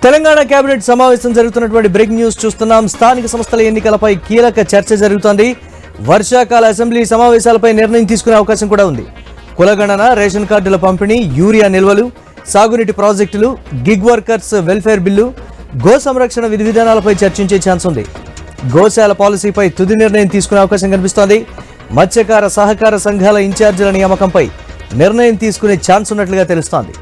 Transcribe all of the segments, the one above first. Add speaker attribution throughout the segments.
Speaker 1: Telangana cabinet సమావేశం జరుగుతున్నటువంటి breaking news చూస్తున్నాం. స్థానిక సంస్థల ఎన్నికలపై కీలక చర్చ జరుగుతోంది. వర్షాకాల అసెంబ్లీ సమావేశాలపై నిర్ణయం తీసుకునే అవకాశం కూడా ఉంది. కులగణన, రేషన్ కార్డుల పంపిణీ, యూరియా నిల్వలు, సాగునీటి ప్రాజెక్టులు, gig workers welfare bill, go సంరక్షణ విధి విధానాలపై చర్చించే ఛాన్స్ ఉంది. గోశాల పాలసీపై తుది నిర్ణయం తీసుకునే అవకాశం కనిపిస్తోంది. మత్స్యకార సహకార సంఘాల ఇన్ఛార్జీల నియామకంపై నిర్ణయం తీసుకునే ఛాన్స్ ఉన్నట్లుగా తెలుస్తోంది.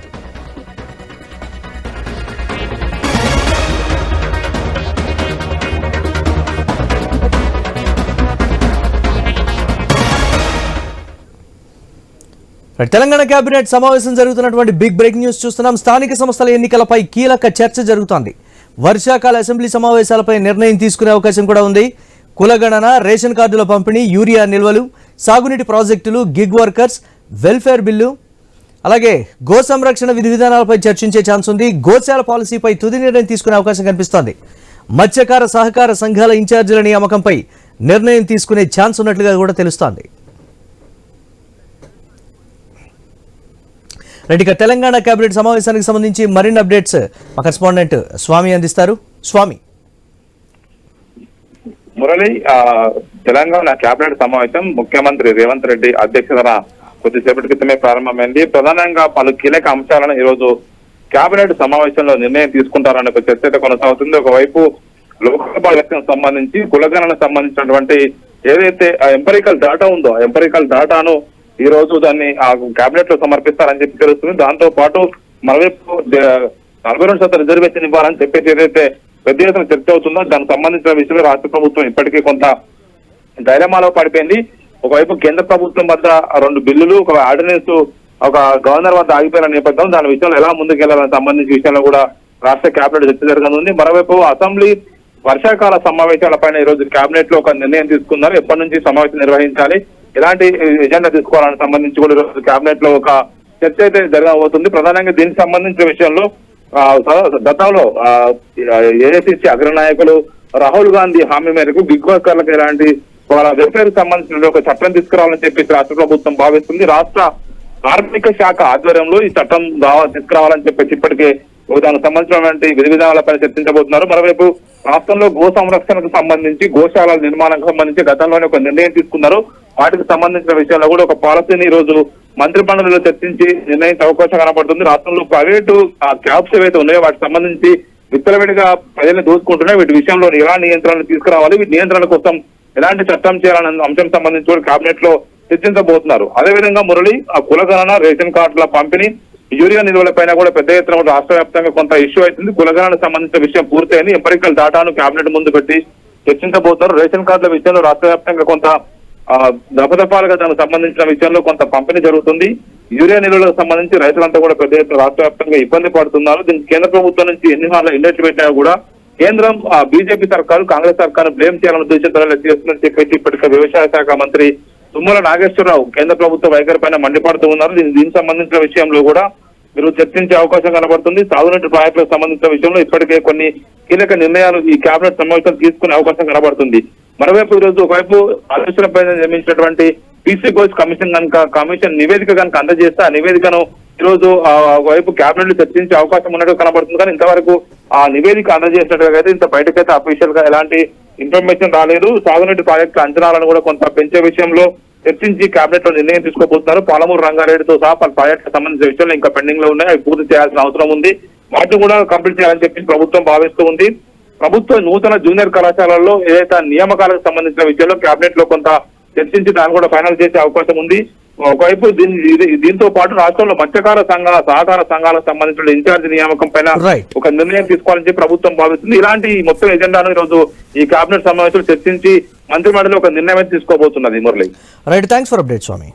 Speaker 1: తెలంగాణ కేబినెట్ సమావేశం జరుగుతున్నటువంటి బిగ్ బ్రేకింగ్ న్యూస్ చూస్తున్నాం. స్థానిక సంస్థల ఎన్నికలపై కీలక చర్చ జరుగుతోంది. వర్షాకాల అసెంబ్లీ సమావేశాలపై నిర్ణయం తీసుకునే అవకాశం కూడా ఉంది. కులగణన, రేషన్ కార్డుల పంపిణీ, యూరియా నిల్వలు, సాగునీటి ప్రాజెక్టులు, గిగ్ వర్కర్స్ వెల్ఫేర్ బిల్లు, అలాగే గో సంరక్షణ విధి విధానాలపై చర్చించే ఛాన్స్ ఉంది. గోశాల పాలసీపై తుది నిర్ణయం తీసుకునే అవకాశం కనిపిస్తోంది. మత్స్యకార సహకార సంఘాల ఇన్ఛార్జీల నియామకంపై నిర్ణయం తీసుకునే ఛాన్స్ ఉన్నట్లుగా కూడా తెలుస్తోంది. రైట్, తెలంగాణ కేబినెట్ సమావేశానికి సంబంధించి మరిన్ని అప్డేట్స్ మా కరెస్పాండెంట్ స్వామి అందిస్తారు. స్వామి.
Speaker 2: మురళి, తెలంగాణ కేబినెట్ సమావేశం ముఖ్యమంత్రి రేవంత్ రెడ్డి అధ్యక్షతన కొద్దిసేపటి క్రితమే ప్రారంభమైంది. ప్రధానంగా పలు కీలక అంశాలను ఈ రోజు కేబినెట్ సమావేశంలో నిర్ణయం తీసుకుంటారనే ఒక చర్చ అయితే కొనసాగుతుంది. ఒకవైపు లోకసభ ఎలక్షన్ సంబంధించి కులగణనకు సంబంధించినటువంటి ఏదైతే ఎంపరికల్ డాటా ఉందో ఆ ఎంపరికల్ డాటాను ఈ రోజు దాన్ని ఆ కేబినెట్ లో సమర్పిస్తారని చెప్పి తెలుస్తుంది. దాంతో పాటు మరోవైపు 42% రిజర్వేషన్ ఇవ్వాలని చెప్పేసి ఏదైతే పెద్ద ఎత్తున చర్చ అవుతుందో దానికి సంబంధించిన విషయంలో రాష్ట్ర ప్రభుత్వం ఇప్పటికీ కొంత డైలమాలో పడిపోయింది. ఒకవైపు కేంద్ర ప్రభుత్వం వద్ద 2 బిల్లులు, ఒక ఆర్డినెన్స్ ఒక గవర్నర్ వద్ద ఆగిపోయిన నేపథ్యం దాని విషయంలో ఎలా ముందుకెళ్లాలని సంబంధించిన విషయంలో కూడా రాష్ట్ర కేబినెట్ చర్చ జరగనుంది. మరోవైపు అసెంబ్లీ వర్షాకాల సమావేశాలపైన ఈ రోజు కేబినెట్ లో ఒక నిర్ణయం తీసుకున్నారు. ఎప్పటి నుంచి సమావేశం నిర్వహించాలి, ఎలాంటి ఎజెండా తీసుకోవాలని సంబంధించి కూడా ఈరోజు కేబినెట్ లో ఒక చర్చ అయితే జరగబోతుంది. ప్రధానంగా దీనికి సంబంధించిన విషయంలో గతంలో ఏఐసిసి అగ్రనాయకులు రాహుల్ గాంధీ హామీ మేరకు గిగ్ వర్కర్లకు ఎలాంటి వాళ్ళ వెల్ఫేర్ సంబంధించిన ఒక చట్టం తీసుకురావాలని చెప్పేసి రాష్ట్ర ప్రభుత్వం భావిస్తుంది. రాష్ట్ర కార్మిక శాఖ ఆధ్వర్యంలో ఈ చట్టం తీసుకురావాలని చెప్పేసి ఇప్పటికే దానికి సంబంధించినటువంటి విధి విధానాలపై చర్చించబోతున్నారు. మరోవైపు రాష్ట్రంలో గో సంరక్షణకు సంబంధించి, గోశాలల నిర్మాణానికి సంబంధించి గతంలోనే ఒక నిర్ణయం తీసుకున్నారు. వాటికి సంబంధించిన విషయంలో కూడా ఒక పాలసీని ఈ రోజు మంత్రి మండలిలో చర్చించి నిర్ణయించే అవకాశం కనబడుతుంది. రాష్ట్రంలో ప్రైవేటు క్యాబ్స్ ఏవైతే ఉన్నాయో వాటికి సంబంధించి విత్తలవిడిగా ప్రజల్ని దోచుకుంటున్నాయి. వీటి విషయంలో ఎలా నియంత్రణలు తీసుకురావాలి, వీటి నియంత్రణ కోసం ఎలాంటి చట్టం చేయాలనే అంశం సంబంధించి కూడా కేబినెట్ లో చర్చించబోతున్నారు. అదేవిధంగా మురళి, ఆ కులగణన, రేషన్ కార్డుల పంపిణీ, యూరియా నిల్వలపైన కూడా పెద్ద ఎత్తున రాష్ట్ర వ్యాప్తంగా కొంత ఇష్యూ అవుతుంది. కులగణనకు సంబంధించిన విషయం పూర్తయింది. ఎంపరికల్ డాటాను కేబినెట్ ముందు పెట్టి చర్చించబోతున్నారు. రేషన్ కార్డుల విషయంలో రాష్ట్ర వ్యాప్తంగా కొంత దఫదఫాలుగా దానికి సంబంధించిన విషయంలో కొంత పంపిణీ జరుగుతుంది. యూరియా నిల్వలకు సంబంధించి రైతులంతా కూడా పెద్ద ఎత్తున రాష్ట్ర వ్యాప్తంగా ఇబ్బంది పడుతున్నారు. దీనికి కేంద్ర ప్రభుత్వం నుంచి ఎన్ని సార్లు ఇండస్ట్రీ పెట్టినా కూడా కేంద్రం బీజేపీ సర్కారు, కాంగ్రెస్ సర్కారు బ్లేమ్ చేయాలని ఉద్దేశంతో చేస్తుందని చెప్పేసి ఇప్పటికే వ్యవసాయ శాఖ మంత్రి తుమ్మల నాగేశ్వరరావు కేంద్ర ప్రభుత్వ వైఖరి పైన మండిపడుతూ ఉన్నారు. దీనికి సంబంధించిన విషయంలో కూడా మీరు చర్చించే అవకాశం కనబడుతుంది. సాగునీటి ప్రాజెక్టులకు సంబంధించిన విషయంలో ఇప్పటికే కొన్ని కీలక నిర్ణయాలు ఈ కేబినెట్ సమావేశాలు తీసుకునే అవకాశం కనబడుతుంది. మరోవైపు ఈ రోజు ఒకవైపు ఆలోచనపై నిర్మించినటువంటి పీసీ ఘోష్ కమిషన్ నివేదిక కనుక అందజేస్తే ఆ నివేదికను ఈ రోజు ఒకవైపు కేబినెట్ లో చర్చించే అవకాశం ఉన్నట్టు కనబడుతుంది. కానీ ఇంతవరకు ఆ నివేదిక అందజేసినట్టుగా అయితే ఇంత బయటకైతే అఫీషియల్ గా ఎలాంటి ఇన్ఫర్మేషన్ రాలేదు. సాగునీటి ప్రాజెక్టుల అంచనాలను కూడా కొంత పెంచే విషయంలో చర్చించి కేబినెట్ లో నిర్ణయం తీసుకోబోతున్నారు. పాలమూరు రంగారెడ్డితో సహా పలు ప్రాజెక్టులకు సంబంధించిన విషయంలో ఇంకా పెండింగ్ లో ఉన్నాయి. అవి పూర్తి చేయాల్సిన అవసరం ఉంది. వాటిని కూడా కంప్లీట్ చేయాలని చెప్పి ప్రభుత్వం భావిస్తూ ఉంది. ప్రభుత్వ నూతన జూనియర్ కళాశాలల్లో ఏదైతే నియామకాలకు సంబంధించిన విషయంలో కేబినెట్ లో కొంత చర్చించి దాన్ని కూడా ఫైనల్ చేసే అవకాశం ఉంది. ఒకవైపు దీంతో పాటు రాష్ట్రంలో మత్స్యకార సంఘాల, సహకార సంఘాలకు సంబంధించిన ఇన్ఛార్జ్ నియామకం పైన ఒక నిర్ణయం తీసుకోవాలని చెప్పి ప్రభుత్వం భావిస్తుంది. ఇలాంటి మొత్తం ఎజెండాను ఈ రోజు ఈ కేబినెట్ సమావేశంలో చర్చించి మంత్రి మండలి ఒక నిర్ణయం తీసుకోబోతున్నది. Murali.
Speaker 1: Right, thanks for update Swamy.